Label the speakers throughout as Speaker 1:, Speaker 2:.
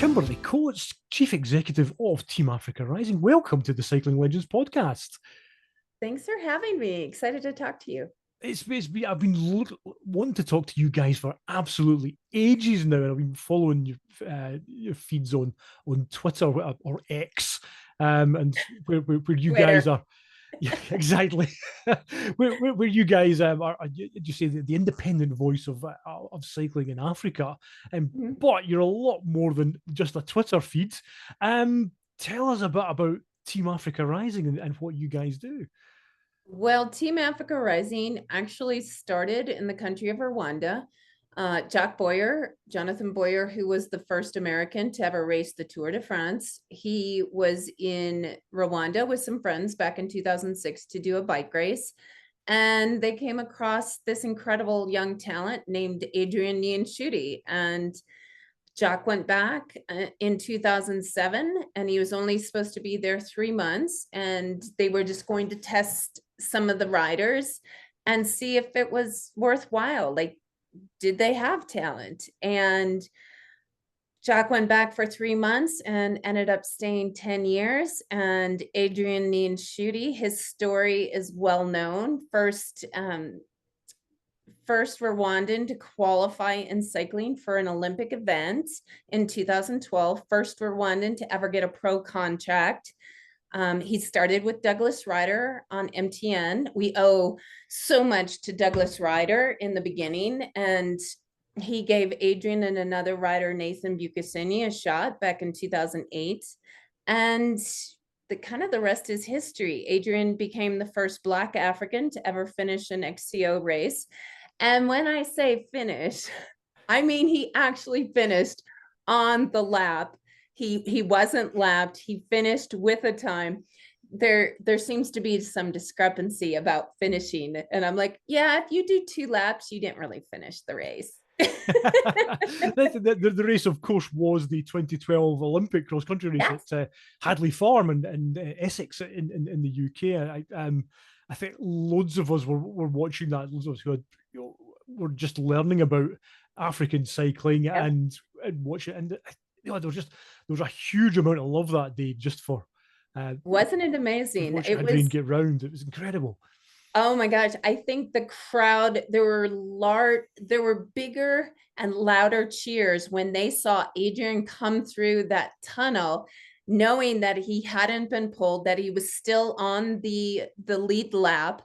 Speaker 1: Kimberly Coats, Chief Executive of Team Africa Rising. Welcome to the Cycling Legends podcast.
Speaker 2: Thanks for having me. Excited to talk to you.
Speaker 1: I've been wanting to talk to you guys for absolutely ages now, and I've been following your feeds on Twitter or X, and where you
Speaker 2: Twitter.
Speaker 1: guys are. Yeah, exactly. where you guys are you say the independent voice of cycling in Africa, but you're a lot more than just a Twitter feed. Tell us a bit about Team Africa Rising and what you guys do.
Speaker 2: Well, Team Africa Rising actually started in the country of Rwanda. Jonathan Boyer, who was the first American to ever race the Tour de France, he was in Rwanda with some friends back in 2006 to do a bike race. And they came across this incredible young talent named Adrian Niyonshuti. And Jack went back in 2007, and he was only supposed to be there 3 months. And they were just going to test some of the riders and see if it was worthwhile. Like, did they have talent? And Jack went back for 3 months and ended up staying 10 years. And Adrian Niyonshuti, his story is well known. First Rwandan to qualify in cycling for an Olympic event in 2012, first Rwandan to ever get a pro contract. He started with Douglas Ryder on MTN. We owe so much to Douglas Ryder in the beginning, and he gave Adrian and another rider, Nathan Bukasini, a shot back in 2008. And the rest is history. Adrian became the first Black African to ever finish an XCO race. And when I say finish, I mean he actually finished on the lap. He wasn't lapped. He finished with a time. There seems to be some discrepancy about finishing. And I'm like, yeah, if you do 2 laps, you didn't really finish the race.
Speaker 1: The race, of course, was the 2012 Olympic cross-country race at Hadley Farm in Essex in the UK. I think loads of us were watching that. Loads of us who had, were just learning about African cycling and watching it. And there was a huge amount of love that day just for.
Speaker 2: Wasn't it amazing?
Speaker 1: Watching Adrian get round, it was incredible.
Speaker 2: Oh my gosh, I think the crowd, there were bigger and louder cheers when they saw Adrian come through that tunnel, knowing that he hadn't been pulled, that he was still on the lead lap,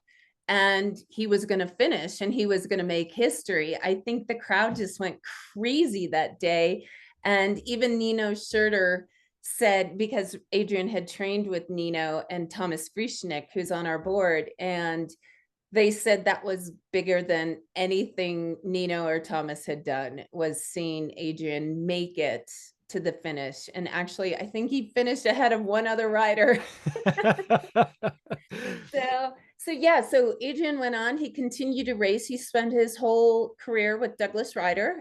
Speaker 2: and he was going to finish and he was going to make history. I think the crowd just went crazy that day. And even Nino Schurter said, because Adrian had trained with Nino and Thomas Frischnick, who's on our board, and they said that was bigger than anything Nino or Thomas had done, was seeing Adrian make it to the finish. And actually, I think he finished ahead of one other rider. So Adrian went on. He continued to race. He spent his whole career with Douglas Ryder,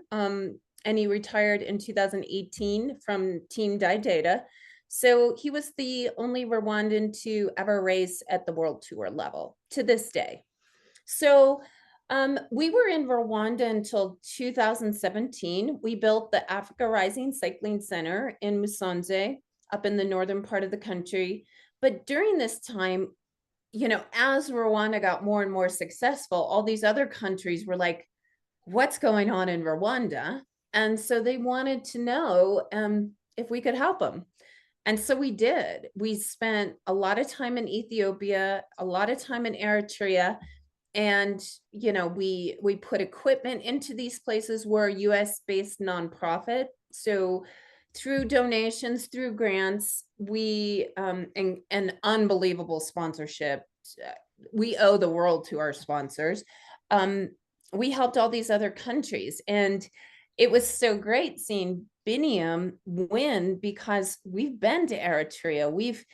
Speaker 2: and he retired in 2018 from Team Didata. So he was the only Rwandan to ever race at the World Tour level to this day. So we were in Rwanda until 2017. We built the Africa Rising Cycling Center in Musanze, up in the northern part of the country. But during this time, as Rwanda got more and more successful, all these other countries were like, what's going on in Rwanda? And so they wanted to know if we could help them. And so we did. We spent a lot of time in Ethiopia, a lot of time in Eritrea. And, we put equipment into these places. We're a US-based nonprofit. So through donations, through grants, we and unbelievable sponsorship. We owe the world to our sponsors. We helped all these other countries. And it was so great seeing Biniam win, because we've been to Eritrea. We've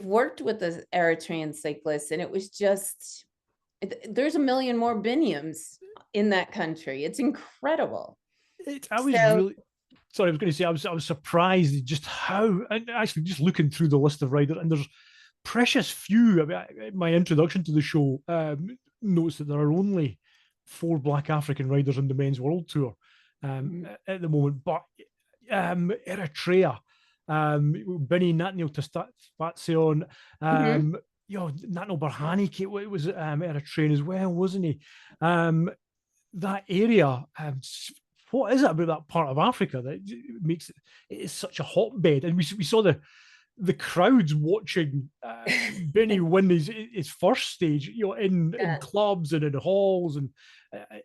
Speaker 2: worked with the Eritrean cyclists, and it was just, there's a million more Biniams in that country. It's incredible.
Speaker 1: I was going to say, I was surprised just how, and actually just looking through the list of riders, and there's precious few. I mean, my introduction to the show notes that there are only 4 Black African riders on the men's world tour at the moment, but Eritrea, Bini Nathaniel Tastatfatsian,
Speaker 2: Mhm.
Speaker 1: Nathaniel Berhane was Eritrean as well, wasn't he? That area, what is it about that part of Africa that makes it is such a hotbed? And we saw the crowds watching Benny win his first stage, in
Speaker 2: Yeah.
Speaker 1: clubs and in halls and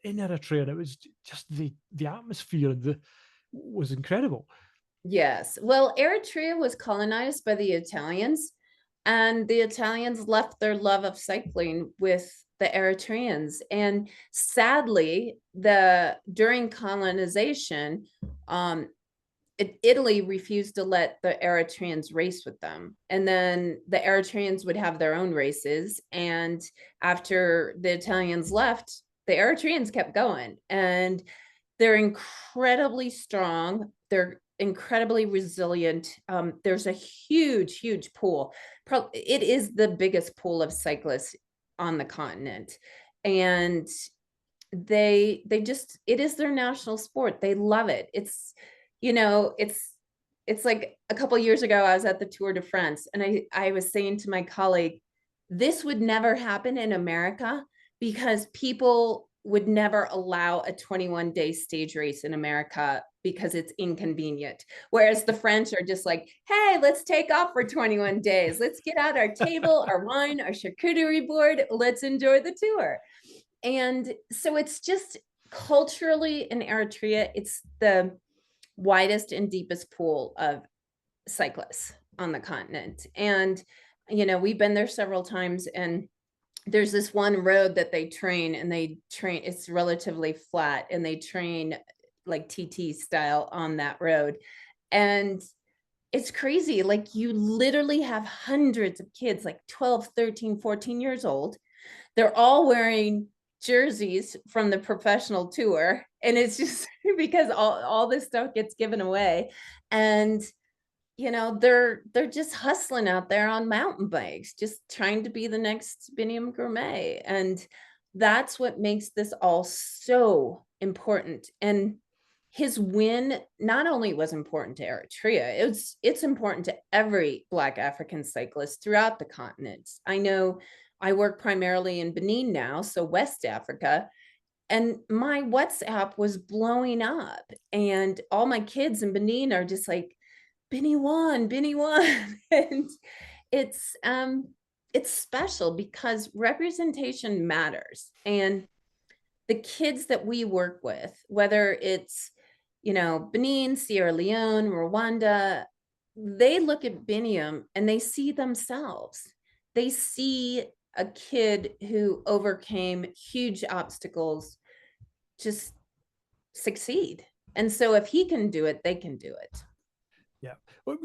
Speaker 1: in Eritrea. And it was just the atmosphere was incredible.
Speaker 2: Yes. Well, Eritrea was colonized by the Italians, and the Italians left their love of cycling with the Eritreans. And sadly, during colonization, um, Italy refused to let the Eritreans race with them. And then the Eritreans would have their own races. And after the Italians left, the Eritreans kept going. And they're incredibly strong. They're incredibly resilient. There's a huge, huge pool. It is the biggest pool of cyclists on the continent. And they just, it is their national sport. They love it. It's like a couple years ago I was at the Tour de France, and I was saying to my colleague, this would never happen in America because people would never allow a 21-day stage race in America because it's inconvenient. Whereas the French are just like, hey, let's take off for 21 days. Let's get out our table, our wine, our charcuterie board. Let's enjoy the tour. And so it's just culturally in Eritrea, it's the widest and deepest pool of cyclists on the continent. And, we've been there several times, and there's this one road that it's relatively flat, and they train like TT style on that road. And it's crazy. Like, you literally have hundreds of kids, like 12, 13, 14 years old. They're all wearing jerseys from the professional tour, and it's just because all this stuff gets given away. And they're just hustling out there on mountain bikes, just trying to be the next Biniam Girmay. And that's what makes this all so important. And his win not only was important to Eritrea, it's important to every Black African cyclist throughout the continent. I know I work primarily in Benin now, so West Africa, and my WhatsApp was blowing up, and all my kids in Benin are just like, Benny won, Benny won. And it's special because representation matters. And the kids that we work with, whether it's, Benin, Sierra Leone, Rwanda, they look at Biniam and they see themselves. They see a kid who overcame huge obstacles just succeed. And so if he can do it, they can do it.
Speaker 1: Yeah, well,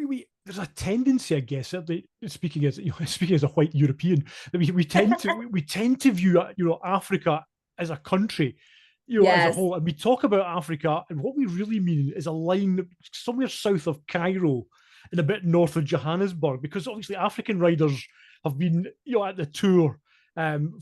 Speaker 1: there's a tendency, I guess, certainly speaking as speaking as a white European, that we tend to we tend to view Africa as a country, as a
Speaker 2: Yes.
Speaker 1: whole, and we talk about Africa, and what we really mean is a line somewhere south of Cairo and a bit north of Johannesburg, because obviously African riders have been at the tour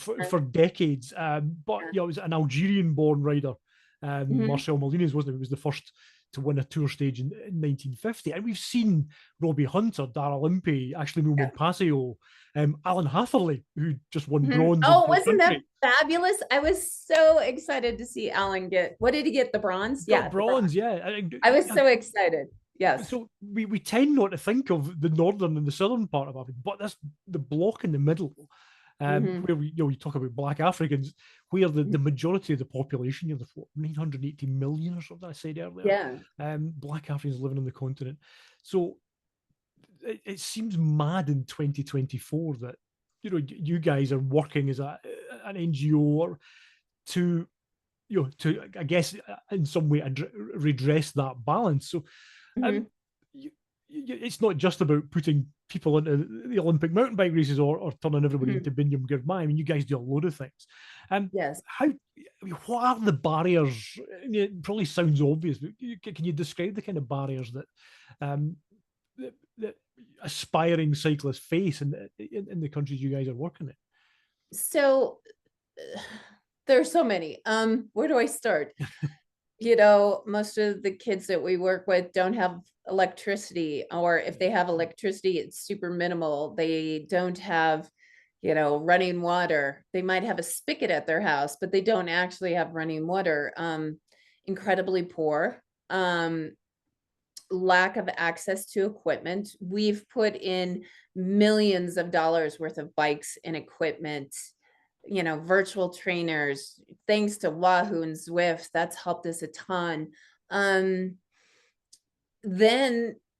Speaker 1: for decades, but it was an Algerian-born rider, Marcel Molines, wasn't it? He was the first to win a tour stage in 1950. And we've seen Robbie Hunter, Darrell Impey, Ashley Moolman Pasio, Alan Hatherley, who just won bronze in
Speaker 2: Oh,
Speaker 1: cross
Speaker 2: wasn't that
Speaker 1: country.
Speaker 2: fabulous? I was so excited to see Alan get, what did he get? The bronze?
Speaker 1: Got
Speaker 2: Yeah,
Speaker 1: bronze, yeah.
Speaker 2: I was so excited. Yes.
Speaker 1: So we tend not to think of the northern and the southern part of Africa, but that's the block in the middle, where we talk about Black Africans, where the majority of the population, the 980 million or something I said earlier, Black Africans living on the continent. So it seems mad in 2024 that you guys are working as an NGO or to I guess in some way redress that balance. So it's not just about putting people into the Olympic mountain bike races or turning everybody into Biniam Girmay. I mean, you guys do a load of things.
Speaker 2: Yes.
Speaker 1: What are the barriers? It probably sounds obvious, but can you describe the kind of barriers that aspiring cyclists face in the countries you guys are working in?
Speaker 2: So there's so many. Where do I start? Most of the kids that we work with don't have electricity, or if they have electricity, it's super minimal. They don't have, running water. They might have a spigot at their house, but they don't actually have running water. Incredibly poor. Lack of access to equipment. We've put in millions of dollars worth of bikes and equipment, virtual trainers, thanks to Wahoo and Zwift. That's helped us a ton. Then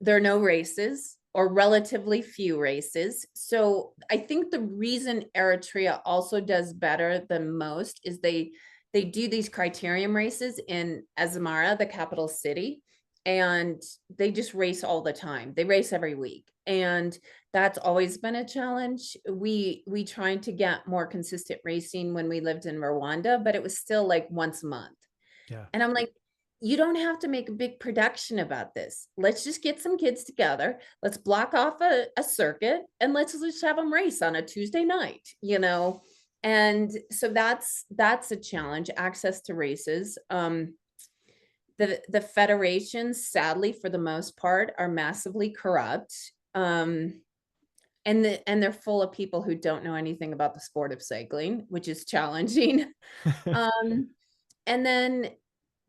Speaker 2: there are no races, or relatively few races. So I think the reason Eritrea also does better than most is they do these criterium races in Asmara, the capital city, and they just race all the time. They race every week. And that's always been a challenge. We tried to get more consistent racing when we lived in Rwanda, but it was still like once a month.
Speaker 1: Yeah.
Speaker 2: And I'm like, you don't have to make a big production about this. Let's just get some kids together. Let's block off a circuit and let's just have them race on a Tuesday night, And so that's a challenge, access to races. The federations, sadly, for the most part, are massively corrupt. And they're full of people who don't know anything about the sport of cycling, which is challenging. And then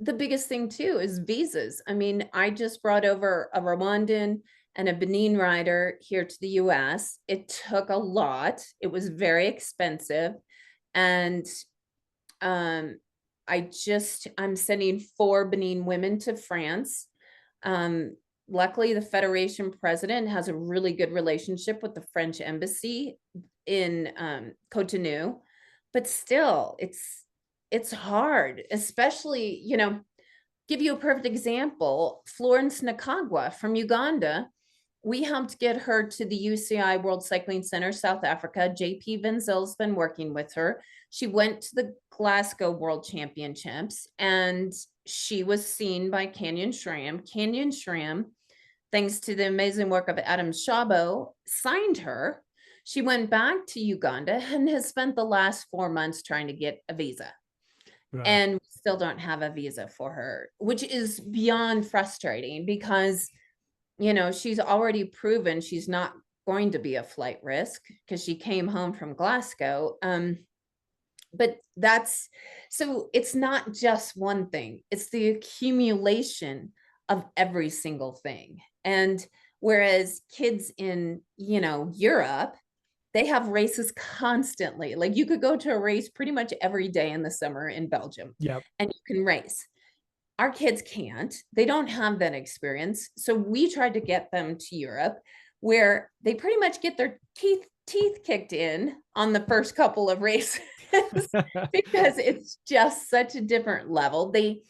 Speaker 2: the biggest thing too is visas. I mean, I just brought over a Rwandan and a Benin rider here to the US. It took a lot. It was very expensive. And I'm sending 4 Benin women to France. Luckily, the Federation president has a really good relationship with the French embassy in Cotonou, but still, it's hard, especially, give you a perfect example. Florence Nakagwa from Uganda, we helped get her to the UCI World Cycling Center, South Africa. JP Vinzel's been working with her. She went to the Glasgow World Championships and she was seen by Canyon SRAM. Canyon SRAM, thanks to the amazing work of Adam Shabo, signed her. She went back to Uganda and has spent the last 4 months trying to get a visa. Right. And we still don't have a visa for her, which is beyond frustrating because, she's already proven she's not going to be a flight risk because she came home from Glasgow. But so it's not just one thing, it's the accumulation of every single thing. And whereas kids in, Europe, they have races constantly. Like you could go to a race pretty much every day in the summer in Belgium.
Speaker 1: Yep.
Speaker 2: And you can race. Our kids can't. They don't have that experience. So we tried to get them to Europe where they pretty much get their teeth kicked in on the first couple of races because it's just such a different level. They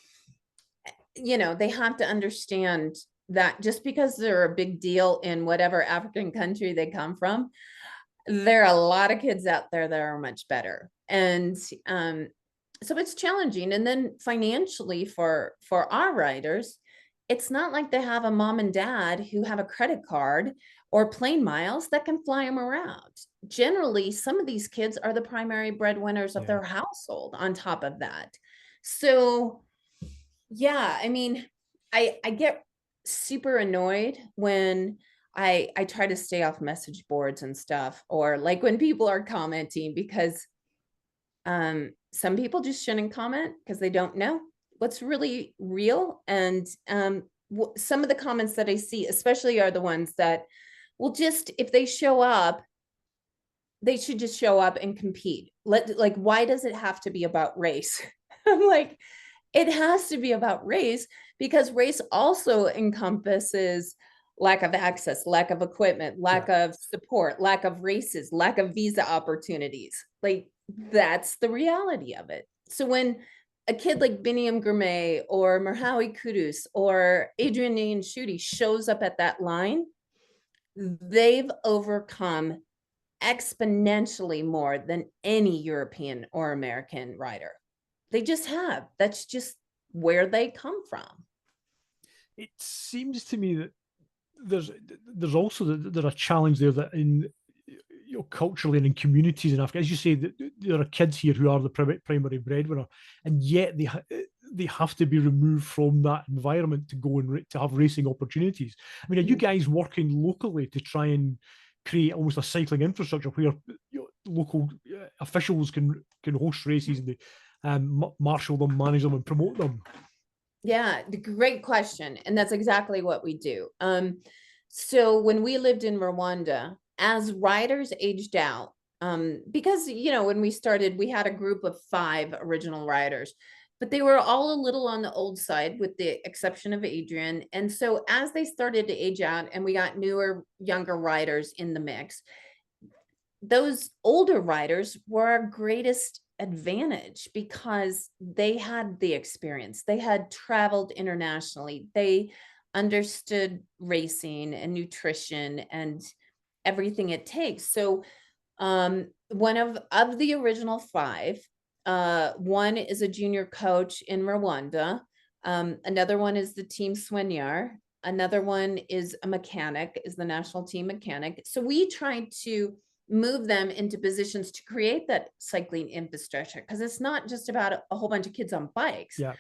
Speaker 2: have to understand that just because they're a big deal in whatever African country they come from, there are a lot of kids out there that are much better. And so it's challenging. And then financially for our riders, it's not like they have a mom and dad who have a credit card or plane miles that can fly them around. Generally, some of these kids are the primary breadwinners of their household on top of that. So yeah, I mean, I get super annoyed when I try to stay off message boards and stuff, or like when people are commenting, because some people just shouldn't comment because they don't know what's really real. And some of the comments that I see, especially, are the ones that will just, if they show up, they should just show up and compete. Like, why does it have to be about race? I'm like, it has to be about race because race also encompasses lack of access, lack of equipment, lack of support, lack of races, lack of visa opportunities. Like, that's the reality of it. So when a kid like Biniam Girmay or Merhawi Kudus or Adrian Niyonshuti shows up at that line, they've overcome exponentially more than any European or American rider. They just have. That's just where they come from.
Speaker 1: It seems to me that there's also there's a challenge there that in culturally and in communities in Africa, as you say, there are kids here who are the primary breadwinner, and yet they have to be removed from that environment to go and to have racing opportunities. I mean, are you guys working locally to try and create almost a cycling infrastructure where local officials can host races and they marshal them, manage them, and promote them?
Speaker 2: Yeah, great question. And that's exactly what we do. So when we lived in Rwanda, as riders aged out, because, when we started, we had a group of 5 original riders, but they were all a little on the old side with the exception of Adrian. And so as they started to age out and we got newer, younger riders in the mix, those older riders were our greatest advantage because they had the experience. They had traveled internationally. They understood racing and nutrition and everything it takes. So one of the original 5, one is a junior coach in Rwanda. Another one is the team soigneur. Another one is a mechanic, is the national team mechanic. So we tried to move them into positions to create that cycling infrastructure, because it's not just about a whole bunch of kids on bikes.
Speaker 1: Yeah.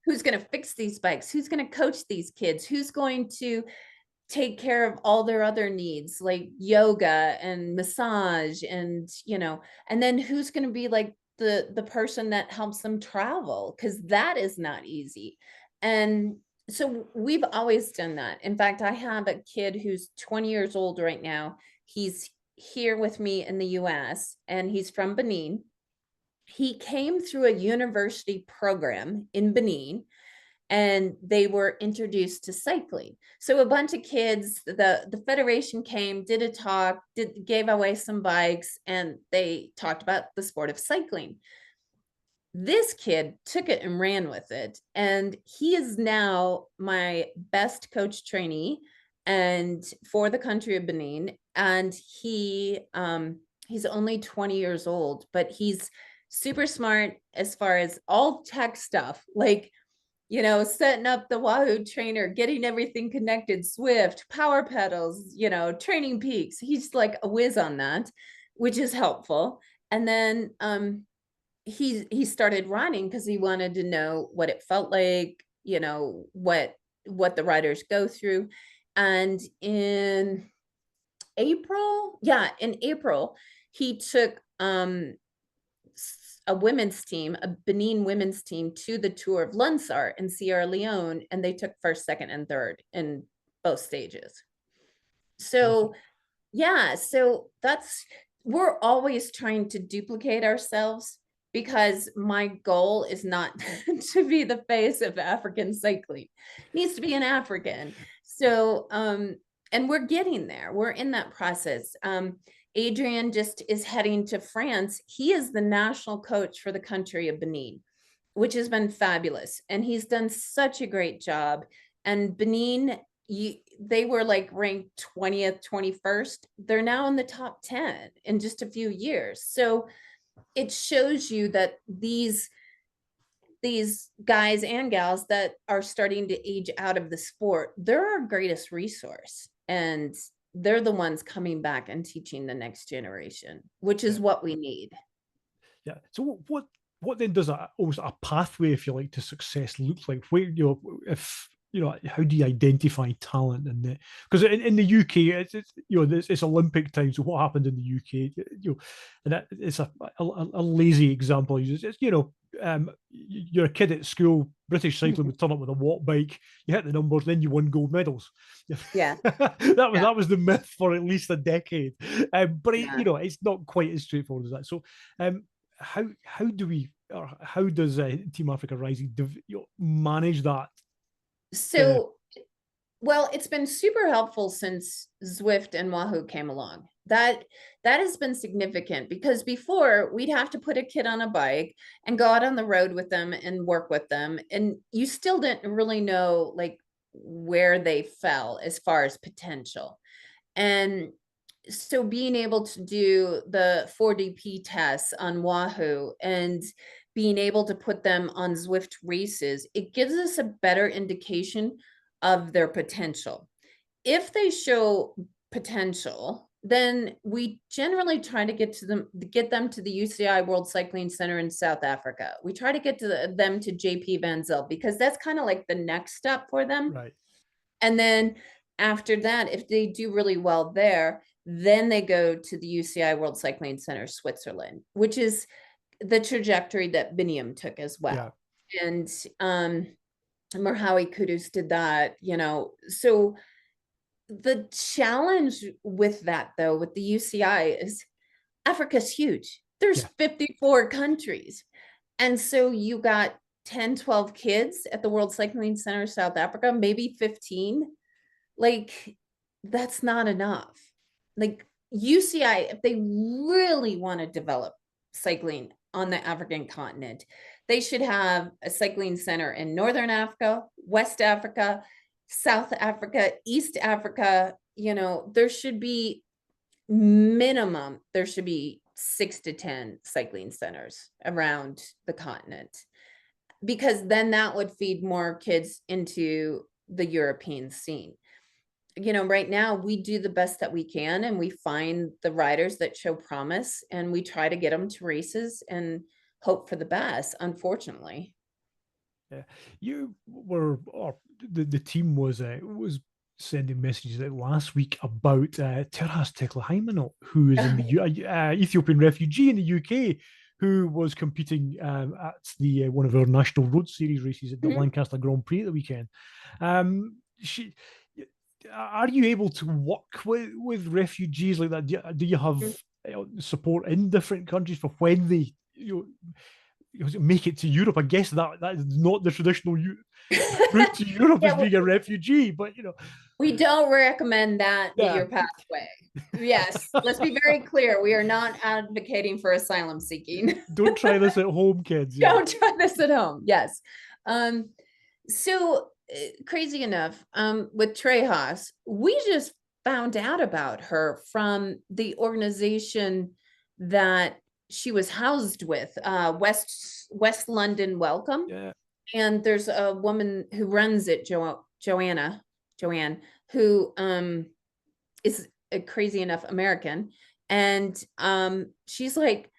Speaker 2: Who's going to fix these bikes? Who's going to coach these kids? Who's going to take care of all their other needs like yoga and massage and and then who's going to be like the person that helps them travel, because that is not easy. And so we've always done that. In fact, I have a kid who's 20 years old right now. He's here with me in the US and he's from Benin. He came through a university program in Benin and they were introduced to cycling. So a bunch of kids, the federation came, did a talk, gave away some bikes, and they talked about the sport of cycling. This kid took it and ran with it, and he is now my best coach trainee and for the country of Benin. And he's only 20 years old, but he's super smart as far as all tech stuff, like setting up the Wahoo trainer, getting everything connected, Swift, power pedals, training peaks. He's like a whiz on that, which is helpful. And then he started running because he wanted to know what it felt like, what the riders go through. And in April, he took a women's team, a Benin women's team, to the Tour of Lunsar in Sierra Leone, and they took first, second, and third in both stages. So, yeah, so we're always trying to duplicate ourselves, because my goal is not to be the face of African cycling. It needs to be an African. So, and we're getting there. We're in that process. Adrian just is heading to France. He is the national coach for the country of Benin, which has been fabulous. And he's done such a great job. And Benin, they were like ranked 20th, 21st. They're now in the top 10 in just a few years. So it shows you that these guys and gals that are starting to age out of the sport, they're our greatest resource. And they're the ones coming back and teaching the next generation, which is what we need.
Speaker 1: Yeah. So what then does almost a pathway, if you like, to success look like? Where how do you identify talent? And because in the UK, it's Olympic time. So what happened in the UK? And it's a lazy example. It's you're a kid at school. British cycling would turn up with a watt bike. You hit the numbers, then you won gold medals.
Speaker 2: Yeah,
Speaker 1: that was the myth for at least a decade. But it's not quite as straightforward as that. So, how do we, or how does Team Africa Rising manage that?
Speaker 2: So, well, it's been super helpful since Zwift and Wahoo came along. That has been significant, because before we'd have to put a kid on a bike and go out on the road with them and work with them. And you still didn't really know like where they fell as far as potential. And so being able to do the 4DP tests on Wahoo and being able to put them on Zwift races, it gives us a better indication of their potential. If they show potential, then we generally try to get them to the UCI World Cycling Center in South Africa. We try to get them to JP Van Zyl, because that's kind of like the next step for them.
Speaker 1: Right.
Speaker 2: And then after that, if they do really well there, then they go to the UCI World Cycling Center, Switzerland, which is the trajectory that Biniam took as well. Yeah. And Marhawi Kudus did that, so the challenge with that, though, with the UCI is Africa's huge. There's 54 countries. And so you got 10, 12 kids at the World Cycling Center, South Africa, maybe 15. Like, that's not enough. Like, UCI, if they really want to develop cycling on the African continent, they should have a cycling center in Northern Africa, West Africa, South Africa, East Africa. There should be there should be 6 to 10 cycling centers around the continent, because then that would feed more kids into the European scene. Right now we do the best that we can, and we find the riders that show promise, and we try to get them to races and hope for the best, unfortunately.
Speaker 1: Yeah, you were, or the team was sending messages out last week about Terhas Teklehaimanot, who is in the Ethiopian refugee in the UK, who was competing at the one of our national road series races at the Lancaster Grand Prix at the weekend. Are you able to work with refugees like that? Do you have support in different countries for when they make it to Europe? I guess that is not the traditional route to Europe as being a refugee, but
Speaker 2: we don't recommend that be your pathway. Yes, let's be very clear. We are not advocating for asylum seeking.
Speaker 1: Don't try this at home, kids.
Speaker 2: Don't try this at home. Yes. So crazy enough, with Terhas, we just found out about her from the organization that she was housed with, West London Welcome.
Speaker 1: Yeah.
Speaker 2: And there's a woman who runs it, Joanne, who is a crazy enough American. And she's like,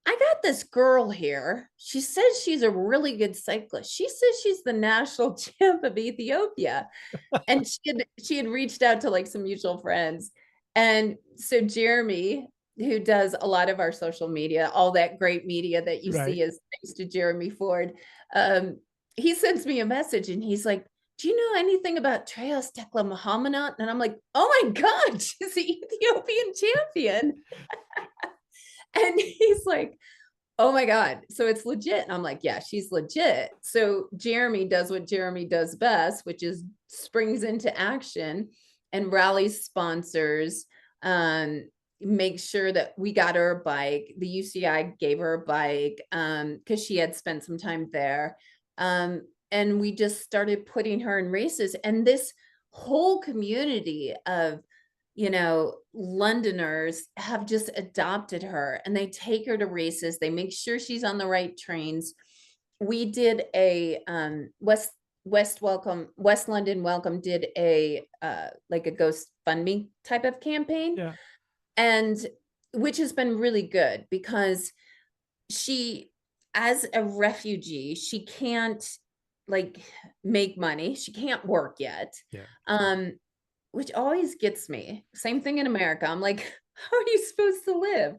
Speaker 2: I got this girl here. She says she's a really good cyclist. She says she's the national champ of Ethiopia. And she had reached out to like some mutual friends. And so Jeremy, who does a lot of our social media, all that great media that you see is thanks to Jeremy Ford, he sends me a message and he's like, do you know anything about Terhas Teklehaimanot? And I'm like, oh my God, she's the Ethiopian champion. And he's like, oh my God, so it's legit. And I'm like, yeah, she's legit. So Jeremy does what Jeremy does best, which is springs into action and rallies sponsors, make sure that we got her a bike. The UCI gave her a bike because she had spent some time there. And we just started putting her in races. And this whole community of Londoners have just adopted her, and they take her to races. They make sure she's on the right trains. We did a West London Welcome did a like a GoFundMe type of campaign, and which has been really good, because she, as a refugee, she can't like make money. She can't work yet. Which always gets me. Same thing in America. I'm like, how are you supposed to live?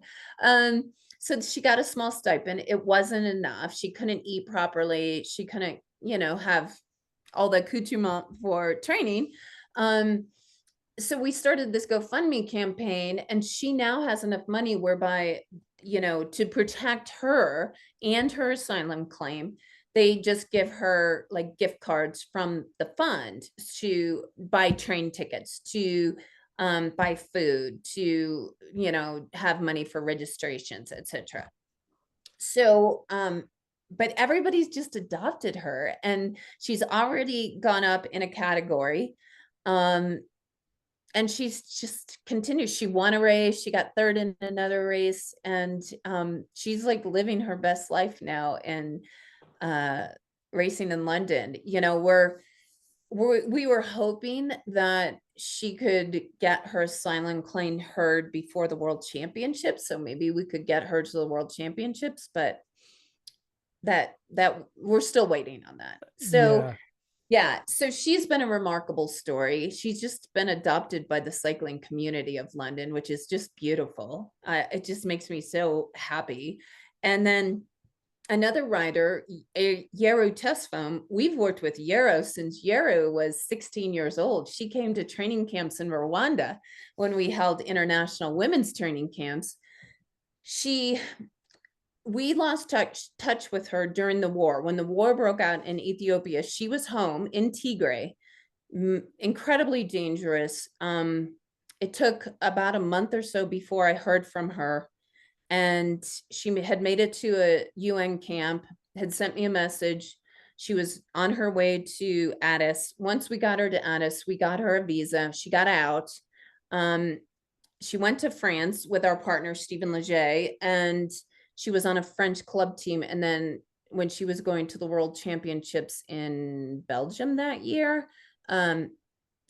Speaker 2: So she got a small stipend. It wasn't enough. She couldn't eat properly. She couldn't, have all the accoutrement for training. So we started this GoFundMe campaign, and she now has enough money whereby, to protect her and her asylum claim, they just give her like gift cards from the fund to buy train tickets, to buy food, to, have money for registrations, etc. So, but everybody's just adopted her, and she's already gone up in a category. And she's just continued. She won a race. She got third in another race. And she's like living her best life now. And racing in London. we were hoping that she could get her asylum claim heard before the World Championships. So maybe we could get her to the World Championships, but that we're still waiting on that. So
Speaker 1: Yeah.
Speaker 2: yeah, so she's been a remarkable story. She's just been adopted by the cycling community of London, which is just beautiful. It just makes me so happy. And then another rider, Yero Tesfam, we've worked with Yero since Yero was 16 years old. She came to training camps in Rwanda when we held international women's training camps. We lost touch with her during the war. When the war broke out in Ethiopia, she was home in Tigray, incredibly dangerous. It took about a month or so before I heard from her, and she had made it to a UN camp, had sent me a message. She was on her way to Addis. Once we got her to Addis, we got her a visa. She got out. She went to France with our partner, Stephen Leger, and she was on a French club team. And then when she was going to the World Championships in Belgium that year,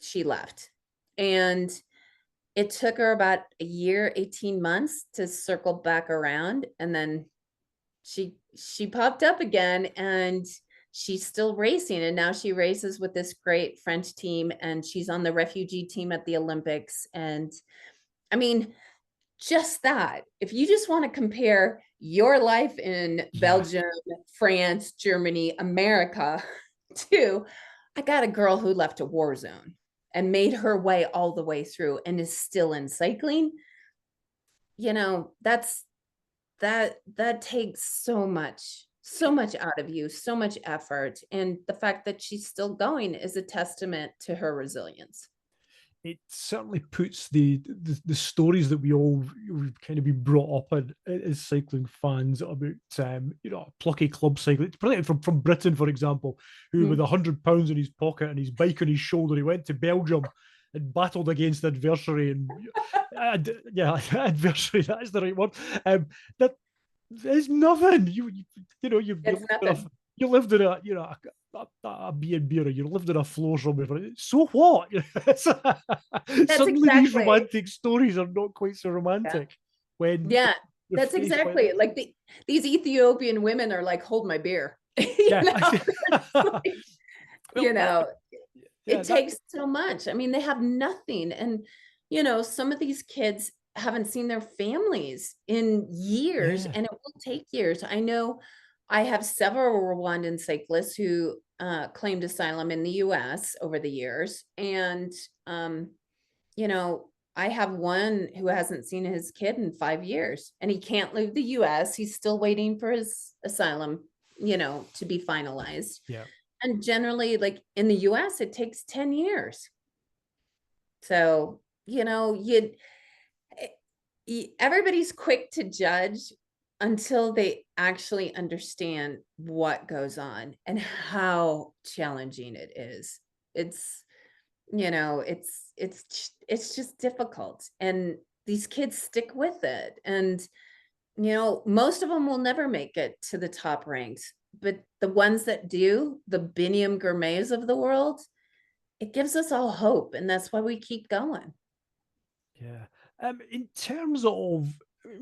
Speaker 2: she left. And it took her about a year, 18 months to circle back around. And then she popped up again, and she's still racing. And now she races with this great French team, and she's on the refugee team at the Olympics. And I mean, just that, if you just want to compare your life in Belgium, France, Germany, America to, I got a girl who left a war zone and made her way all the way through and is still in cycling. You know, that takes so much out of you, so much effort. And the fact that she's still going is a testament to her resilience.
Speaker 1: It certainly puts the stories that we've kind of been brought up in as cycling fans about plucky club cycling, particularly from Britain, for example, who with £100 in his pocket and his bike on his shoulder, he went to Belgium and battled against adversary adversary, that is the right word. That is nothing. You lived in a B&B, or you lived in a floor somewhere. So what? Suddenly these romantic stories are not quite so romantic.
Speaker 2: That's exactly like these Ethiopian women are like, hold my beer. It takes so much. I mean, they have nothing. And, some of these kids haven't seen their families in years, and it will take years. I know I have several Rwandan cyclists who claimed asylum in the US over the years. And, I have one who hasn't seen his kid in 5 years, and he can't leave the US. He's still waiting for his asylum, to be finalized.
Speaker 1: Yeah.
Speaker 2: And generally, like in the US, it takes 10 years. So, everybody's quick to judge until they actually understand what goes on and how challenging it is. It's just difficult, and these kids stick with it. And most of them will never make it to the top ranks, but the ones that do, the Biniam Girmays of the world, it gives us all hope, and that's why we keep going.
Speaker 1: Yeah. In terms of,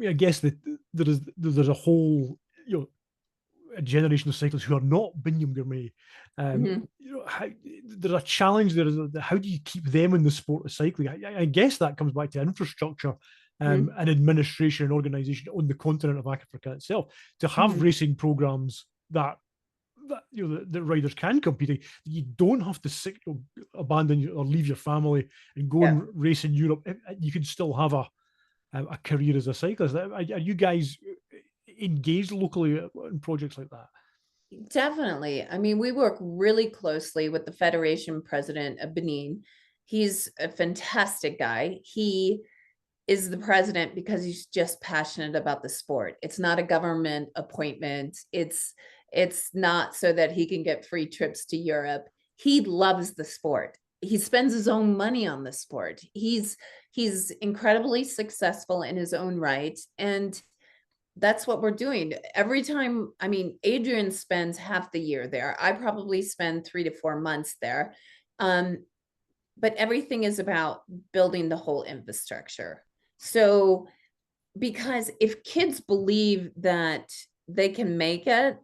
Speaker 1: I guess that there's a whole, a generation of cyclists who are not Biniam Girmay. There's a challenge there. How do you keep them in the sport of cycling? I guess that comes back to infrastructure and administration and organisation on the continent of Africa itself to have racing programs that the riders can compete. You don't have to abandon or leave your family and go and race in Europe. You can still have a career as a cyclist. Are you guys engaged locally in projects like that?
Speaker 2: Definitely. I mean, we work really closely with the Federation president of Benin. He's a fantastic guy. He is the president because he's just passionate about the sport. It's not a government appointment. It's not so that he can get free trips to Europe. He loves the sport. He spends his own money on the sport. He's incredibly successful in his own right. And that's what we're doing every time. I mean, Adrian spends half the year there. I probably spend 3 to 4 months there. But everything is about building the whole infrastructure. So, because if kids believe that they can make it,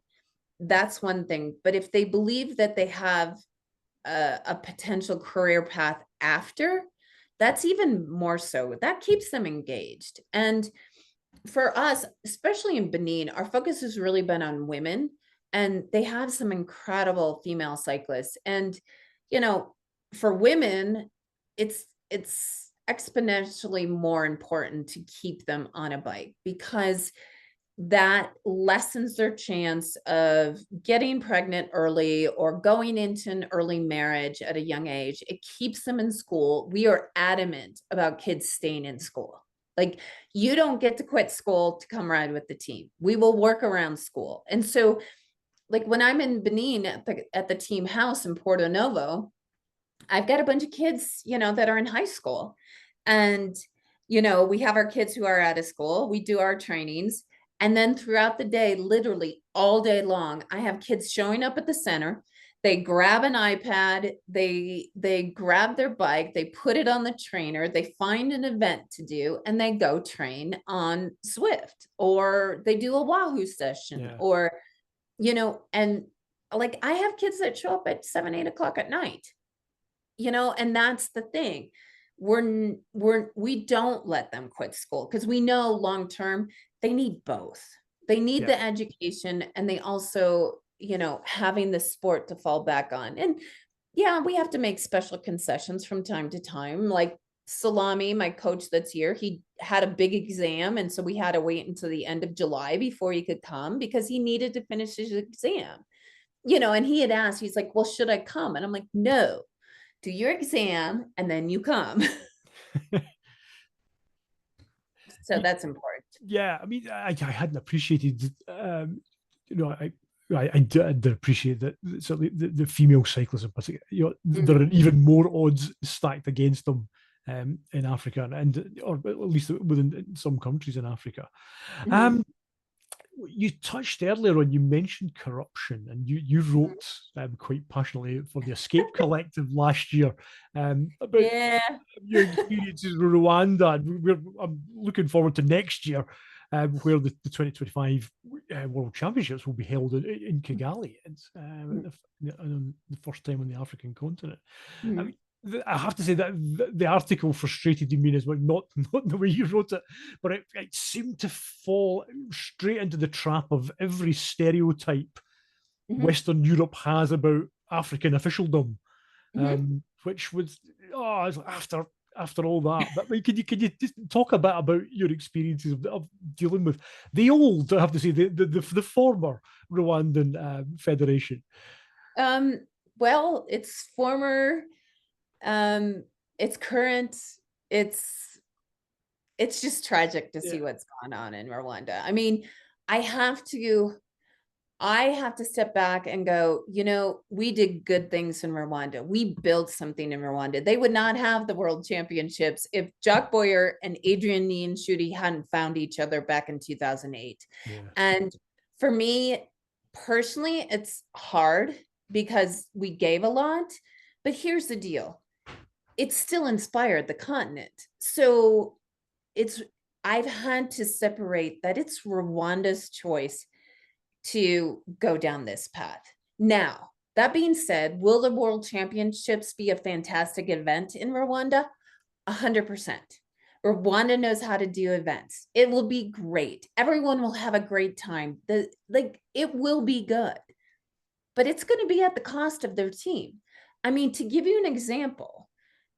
Speaker 2: that's one thing. But if they believe that they have a potential career path after, that's even more so. That keeps them engaged. And for us, especially in Benin, our focus has really been on women, and they have some incredible female cyclists. And, you know, for women, it's exponentially more important to keep them on a bike, because that lessens their chance of getting pregnant early or going into an early marriage at a young age. It keeps them in school. We are adamant about kids staying in school. Like, you don't get to quit school to come ride with the team. We will work around school. And so, like, when I'm in Benin at the team house in Porto Novo, I've got a bunch of kids, that are in high school. And, we have our kids who are out of school. We do our trainings. And then throughout the day, literally all day long, I have kids showing up at the center. They grab an iPad, they grab their bike, they put it on the trainer, they find an event to do, and they go train on Swift, or they do a Wahoo session, or, and like, I have kids that show up at 7, 8 o'clock at night, and that's the thing. We don't let them quit school, because we know long term they need both. They need the education, and they also, having the sport to fall back on. And yeah, we have to make special concessions from time to time. Like Salami, my coach that's here, he had a big exam, and so we had to wait until the end of July before he could come, because he needed to finish his exam. And he had asked, he's like, well, should I come? And I'm like, no, do your exam and then you come. So that's important.
Speaker 1: Yeah, I mean, I hadn't appreciated, I did appreciate that certainly the female cyclists in particular, there are even more odds stacked against them in Africa, and or at least within some countries in Africa. You touched earlier on, you mentioned corruption, and you wrote quite passionately for the Escape Collective last year about your experiences with Rwanda. And I'm looking forward to next year, where the 2025 World Championships will be held in Kigali. It's the first time on the African continent. I mean, I have to say that the article frustrated me as well, not the way you wrote it, but it seemed to fall straight into the trap of every stereotype Western Europe has about African officialdom, which was after all that. But could you just talk a bit about your experiences of dealing with the old, I have to say, the former Rwandan Federation?
Speaker 2: Well, it's former. It's current. It's just tragic to see what's going on in Rwanda. I mean, I have to step back and go, we did good things in Rwanda. We built something in Rwanda. They would not have the World Championships if Jacques Boyer and Adrian Niyonshuti hadn't found each other back in 2008. And for me personally, it's hard because we gave a lot, but here's the deal. It still inspired the continent. So I've had to separate that it's Rwanda's choice to go down this path. Now, that being said, will the World Championships be a fantastic event in Rwanda? 100%. Rwanda knows how to do events. It will be great. Everyone will have a great time. It will be good, but it's going to be at the cost of their team. I mean, to give you an example,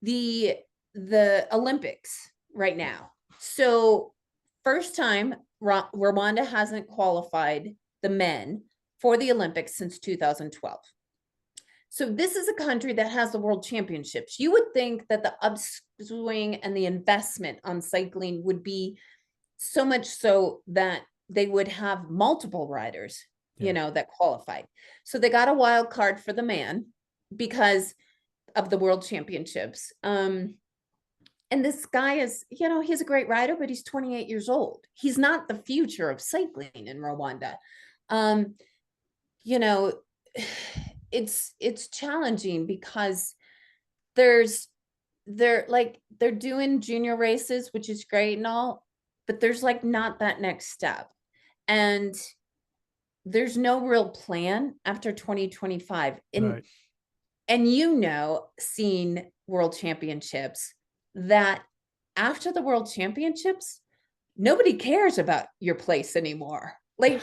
Speaker 2: the Olympics right now. So first time Rwanda hasn't qualified the men for the Olympics since 2012. So this is a country that has the World Championships. You would think that the upswing and the investment on cycling would be so much so that they would have multiple riders, that qualified. So they got a wild card for the man because of the World Championships. And this guy is, he's a great rider, but he's 28 years old. He's not the future of cycling in Rwanda. It's challenging because they're doing junior races, which is great and all, but there's like not that next step. And there's no real plan after 2025.
Speaker 1: Right.
Speaker 2: And seeing world championships, that after the world championships, nobody cares about your place anymore. Like,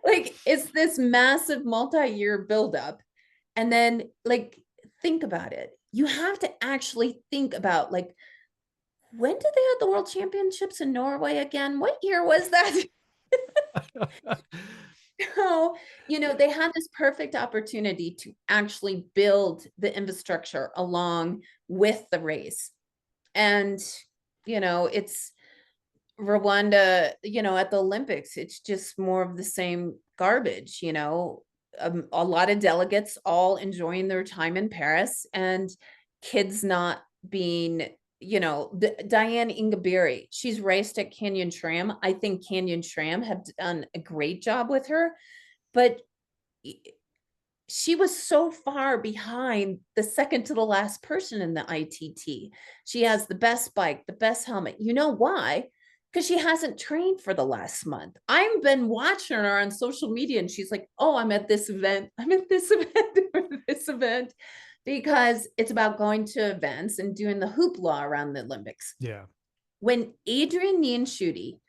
Speaker 2: like it's this massive multi-year buildup. And then like, think about it. You have to actually think about like, when did they have the world championships in Norway again? What year was that? So, they had this perfect opportunity to actually build the infrastructure along with the race. And, it's Rwanda, at the Olympics, it's just more of the same garbage, a lot of delegates all enjoying their time in Paris and kids not being, Diane Ingabire, she's raced at Canyon SRAM. I think Canyon SRAM have done a great job with her, but she was so far behind the second to the last person in the ITT. She has the best bike, the best helmet. You know why? Because she hasn't trained for the last month. I've been watching her on social media and she's like, oh, I'm at this event. I'm at this event, this event, because it's about going to events and doing the hoopla around the Olympics.
Speaker 1: Yeah.
Speaker 2: When Adrian Niyonshuti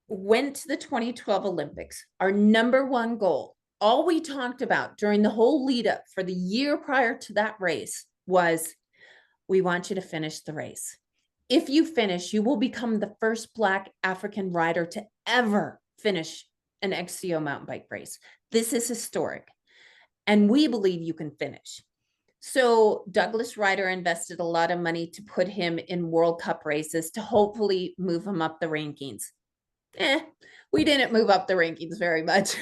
Speaker 2: went to the 2012 Olympics, our number one goal, all we talked about during the whole lead up for the year prior to that race was, we want you to finish the race. If you finish, you will become the first Black African rider to ever finish an XCO mountain bike race. This is historic. And we believe you can finish. So Douglas Ryder invested a lot of money to put him in World Cup races to hopefully move him up the rankings. We didn't move up the rankings very much.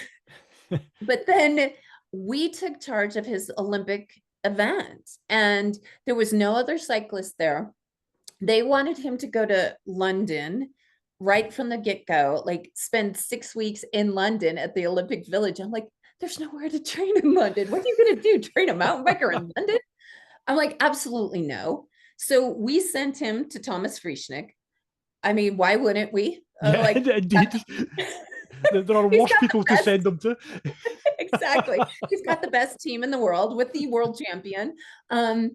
Speaker 2: But then we took charge of his Olympic event and there was no other cyclist there. They wanted him to go to London right from the get-go, like spend 6 weeks in London at the Olympic Village. I'm like, there's nowhere to train in London. What are you going to do? Train a mountain biker in London? I'm like, absolutely no. So we sent him to Thomas Frischnick. I mean, why wouldn't we?
Speaker 1: Yeah, indeed. There are worse people to send them to.
Speaker 2: Exactly. He's got the best team in the world with the world champion. And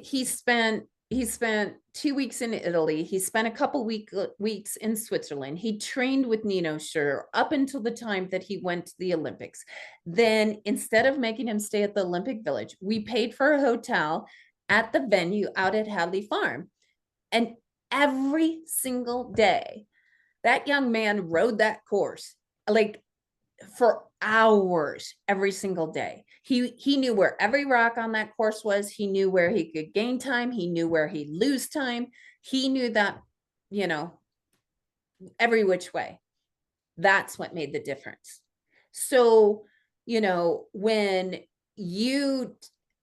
Speaker 2: he spent 2 weeks in Italy. He spent a couple weeks in Switzerland. He trained with Nino Schurter up until the time that he went to the Olympics. Then instead of making him stay at the Olympic Village, we paid for a hotel at the venue out at Hadley Farm. And every single day, that young man rode that course like for hours every single day. He knew where every rock on that course was. He knew where he could gain time. He knew where he'd lose time. He knew that, every which way. That's what made the difference. So, when you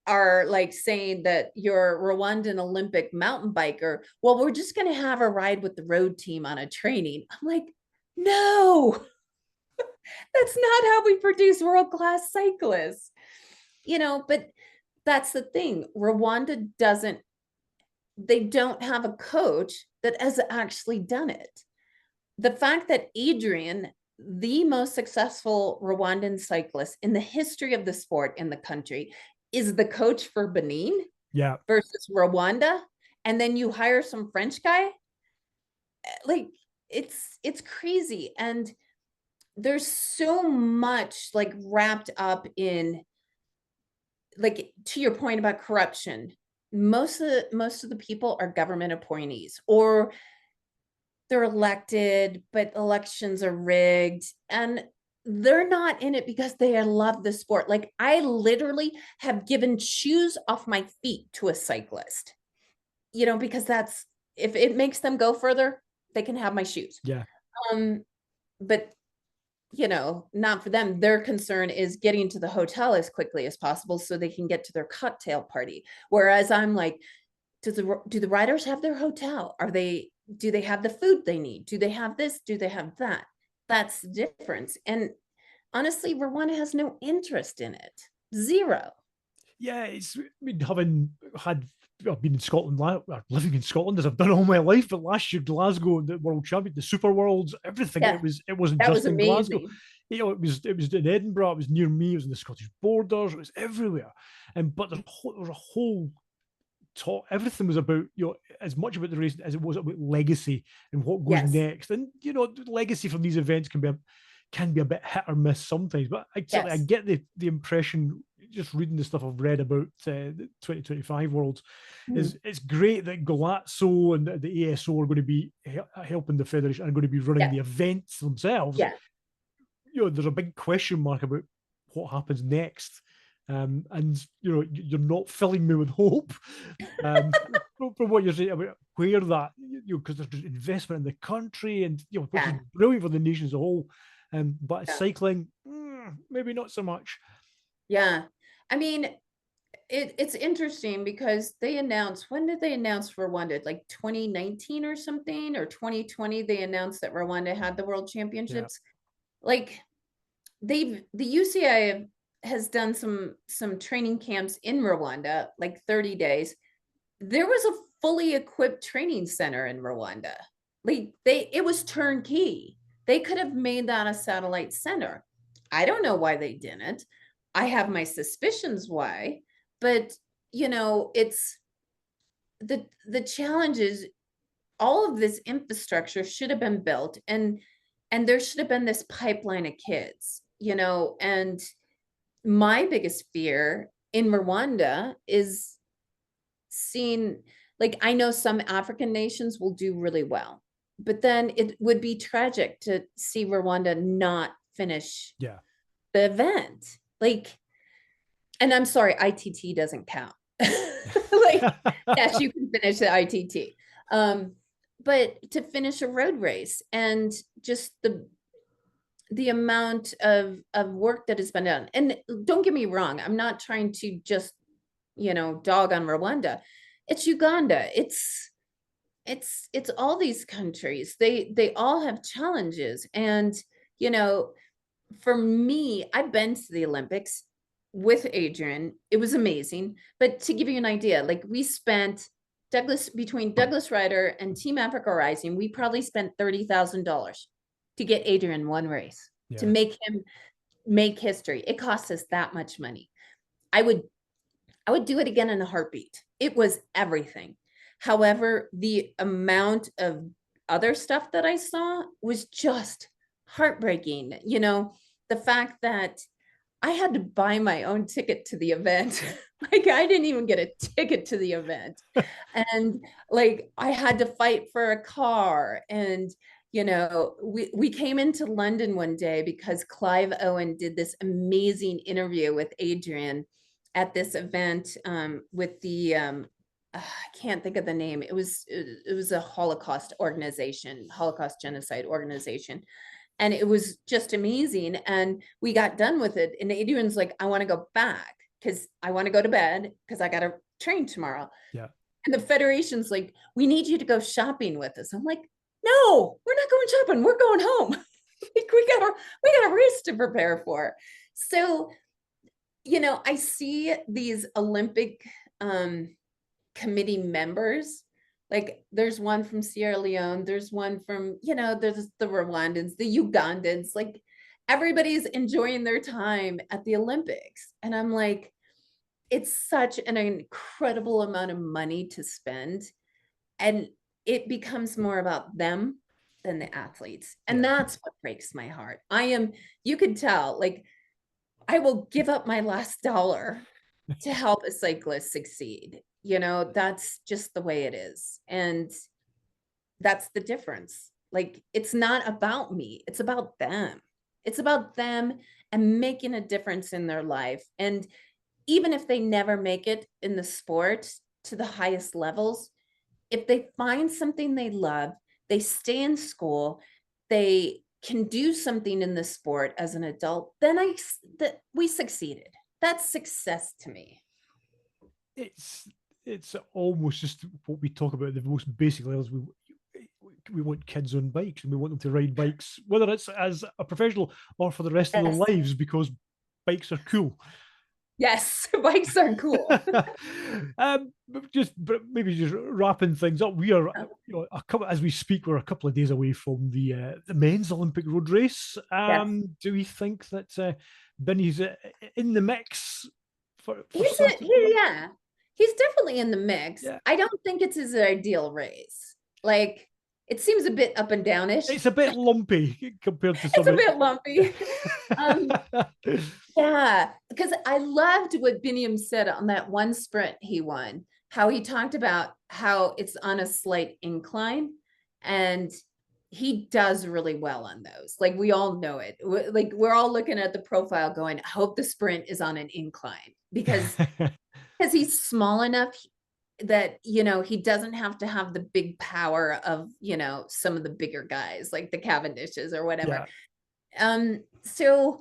Speaker 2: are like saying that you're a Rwandan Olympic mountain biker, well, we're just going to have a ride with the road team on a training. I'm like, no, that's not how we produce world-class cyclists, but that's the thing. Rwanda they don't have a coach that has actually done it. The fact that Adrian, the most successful Rwandan cyclist in the history of the sport in the country, is the coach for Benin versus Rwanda, and then you hire some French guy, like it's crazy. And there's so much like wrapped up in, like, to your point about corruption. Most of the people are government appointees, or they're elected, but elections are rigged, and they're not in it because they love the sport. Like, I literally have given shoes off my feet to a cyclist, because that's, if it makes them go further, they can have my shoes.
Speaker 1: Yeah.
Speaker 2: But not for them. Their concern is getting to the hotel as quickly as possible so they can get to their cocktail party. Whereas I'm like, do the riders have their hotel? Do they have the food they need? Do they have this? Do they have that? That's the difference. And honestly, Rwanda has no interest in it. Zero.
Speaker 1: yeah, it's, I mean, having had, I've been in Scotland, living in Scotland as I've done all my life, but last year Glasgow, the World Champion, the Super Worlds, everything.
Speaker 2: Yeah,
Speaker 1: It wasn't
Speaker 2: that was
Speaker 1: just in Glasgow.
Speaker 2: amazing.
Speaker 1: You know, it was in Edinburgh, it was near me, it was in the Scottish borders, it was everywhere. And but there was a whole talk. Everything was about, you know, as much about the race as it was about legacy and what goes
Speaker 2: Yes,
Speaker 1: next. And you know, legacy from these events can be a bit hit or miss sometimes. But I
Speaker 2: yes,
Speaker 1: get the impression, just reading the stuff I've read about the 2025 Worlds,
Speaker 2: mm,
Speaker 1: is it's great that Galazzo and the ASO are going to be helping the federation, are going to be running
Speaker 2: yeah,
Speaker 1: the events themselves.
Speaker 2: yeah,
Speaker 1: You know, there's a big question mark about what happens next. And you know, you're not filling me with hope, um, from what you're saying about where that, you know, because there's investment in the country, and you know, which is
Speaker 2: yeah,
Speaker 1: brilliant for the nation as a whole. But
Speaker 2: yeah,
Speaker 1: cycling, maybe not so much.
Speaker 2: yeah. I mean, it's interesting because they announced, when did they announce Rwanda? Like 2019 or something, or 2020, they announced that Rwanda had the world
Speaker 1: Yeah,
Speaker 2: championships. Like the UCI has done some training camps in Rwanda, like 30 days. There was a fully equipped training center in Rwanda. Like it was turnkey. They could have made that a satellite center. I don't know why they didn't. I have my suspicions why, but you know, it's the challenge is all of this infrastructure should have been built, and there should have been this pipeline of kids, you know. And my biggest fear in Rwanda is seeing, like, I know some African nations will do really well, but then it would be tragic to see Rwanda not finish
Speaker 1: yeah.
Speaker 2: the event. Like, and I'm sorry, ITT doesn't count. Like, yes, you can finish the ITT. But to finish a road race, and just the amount of work that has been done. And don't get me wrong, I'm not trying to just, you know, dog on Rwanda. It's Uganda. It's all these countries. They all have challenges. And, you know, for me, I've been to the Olympics with Adrian. It was amazing. But to give you an idea, like we spent between Douglas Ryder and Team Africa Rising, we probably spent $30,000 to get Adrian one race, to
Speaker 1: Yeah,
Speaker 2: make him make history. It cost us that much money. I would I would do it again in a heartbeat. It was everything. However, the amount of other stuff that I saw was just heartbreaking. You know, the fact that I had to buy my own ticket to the event. Like I didn't even get a ticket to the event. And like I had to fight for a car. And you know, we came into London one day because Clive Owen did this amazing interview with Adrian at this event, with the I can't think of the name. It was a Holocaust organization, Holocaust genocide organization, and it was just amazing. And we got done with it, and Adrian's like, I want to go back because I want to go to bed because I got to train tomorrow.
Speaker 1: yeah.
Speaker 2: And the federation's like, we need you to go shopping with us. I'm like, no, we're not going shopping. We're going home. Like we got a race to prepare for. So, you know, I see these Olympic committee members. Like there's one from Sierra Leone, there's one from, you know, there's the Rwandans, the Ugandans, like everybody's enjoying their time at the Olympics. And I'm like, it's such an incredible amount of money to spend. And it becomes more about them than the athletes. And
Speaker 1: Yeah.
Speaker 2: that's what breaks my heart. You could tell, like, I will give up my last dollar to help a cyclist succeed. You know, that's just the way it is. And that's the difference. Like, it's not about me, it's about them. It's about them and making a difference in their life. And even if they never make it in the sport to the highest levels, if they find something they love, they stay in school, they can do something in the sport as an adult, then that we succeeded. That's success to me.
Speaker 1: It's it's almost just what we talk about at the most basic levels. We want kids on bikes, and we want them to ride bikes, whether it's as a professional or for the rest of their
Speaker 2: Yes.
Speaker 1: lives, because bikes are cool.
Speaker 2: Yes, bikes are cool.
Speaker 1: Maybe just wrapping things up. We are, as we speak, we're a couple of days away from the men's Olympic road race.
Speaker 2: Yes.
Speaker 1: Do we think that Binny's in the mix for
Speaker 2: Yeah, he's definitely in the mix.
Speaker 1: Yeah.
Speaker 2: I don't think it's his ideal race. Like, it seems a bit up and downish.
Speaker 1: It's a bit lumpy compared to some.
Speaker 2: It's a bit lumpy. Yeah, because I loved what Biniam said on that one sprint he won, how he talked about how it's on a slight incline, and he does really well on those. Like, we all know it. Like, we're all looking at the profile going, I hope the sprint is on an incline, because he's small enough that, he doesn't have to have the big power of, some of the bigger guys like the Cavendishes or whatever. Yeah. So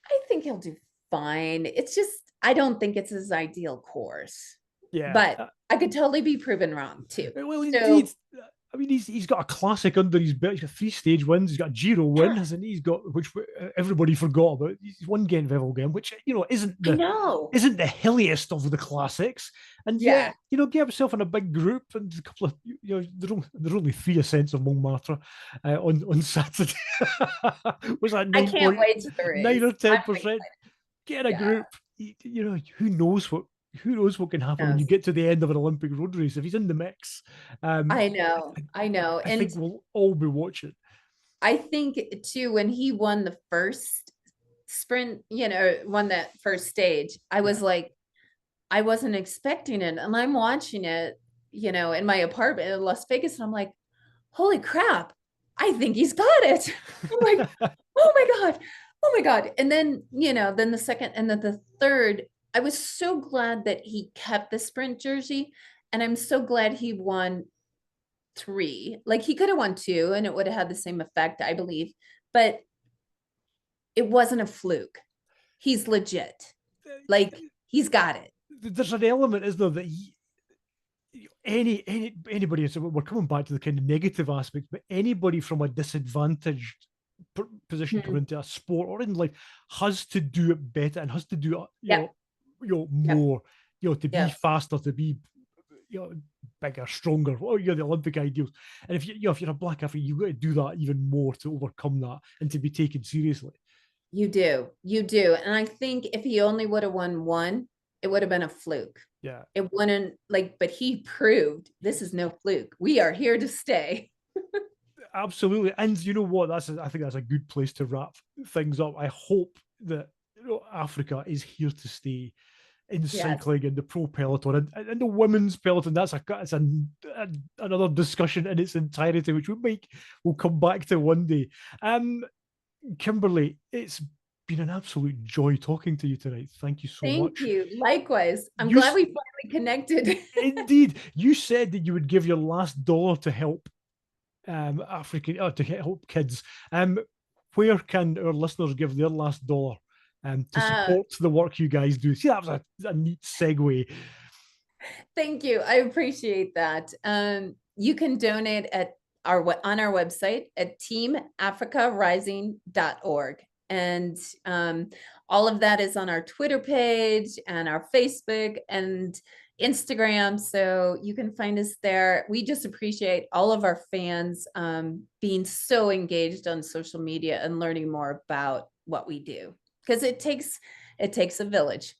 Speaker 2: I think he'll do fine. It's just, I don't think it's his ideal course.
Speaker 1: Yeah.
Speaker 2: But I could totally be proven wrong too.
Speaker 1: Well, indeed. I mean, he's got a classic under his belt. He's got 3 stage wins. He's got a Giro win, hasn't he? He's got, which everybody forgot about. He's won Gent-Wevelgem, which isn't the hilliest of the classics. And get himself in a big group, and a couple of there are only 3 ascents of Montmartre on Saturday. Was that 9
Speaker 2: I can't wait to the race.
Speaker 1: 9 or 10%? Get in a group. Who knows what can happen when you get to the end of an Olympic road race if he's in the mix.
Speaker 2: I know.
Speaker 1: I think we'll all be watching.
Speaker 2: I think too, when he won the first sprint, won that first stage, I was like, I wasn't expecting it. And I'm watching it, in my apartment in Las Vegas. And I'm like, holy crap, I think he's got it. I'm like, oh my God. And then, then the second and then the third, I was so glad that he kept the sprint jersey, and I'm so glad he won 3. Like, he could have won 2 and it would have had the same effect, I believe, but it wasn't a fluke. He's legit. Like, he's got it.
Speaker 1: There's an element, isn't there, that anybody, so we're coming back to the kind of negative aspects, but anybody from a disadvantaged position coming into a sport or in life has to do it better and has to do it, more, to be faster, to be, bigger, stronger. You're the Olympic ideals, and if you're a black athlete, you've got to do that even more to overcome that and to be taken seriously. You do,
Speaker 2: and I think if he only would have won 1, it would have been a fluke.
Speaker 1: Yeah,
Speaker 2: it wouldn't but he proved this is no fluke. We are here to stay.
Speaker 1: Absolutely, and you know what? I think that's a good place to wrap things up. I hope that Africa is here to stay in cycling and the pro peloton and the women's peloton. That's another discussion in its entirety, which we'll come back to one day. Kimberly, it's been an absolute joy talking to you tonight. Thank you so much.
Speaker 2: Thank you. Likewise. I'm glad we finally connected.
Speaker 1: Indeed. You said that you would give your last dollar to help to help kids. Where can our listeners give their last dollar to support the work you guys do? See, that was a neat segue.
Speaker 2: Thank you. I appreciate that. You can donate on our website at teamafricarising.org. And all of that is on our Twitter page and our Facebook and Instagram. So you can find us there. We just appreciate all of our fans being so engaged on social media and learning more about what we do, because it takes a village.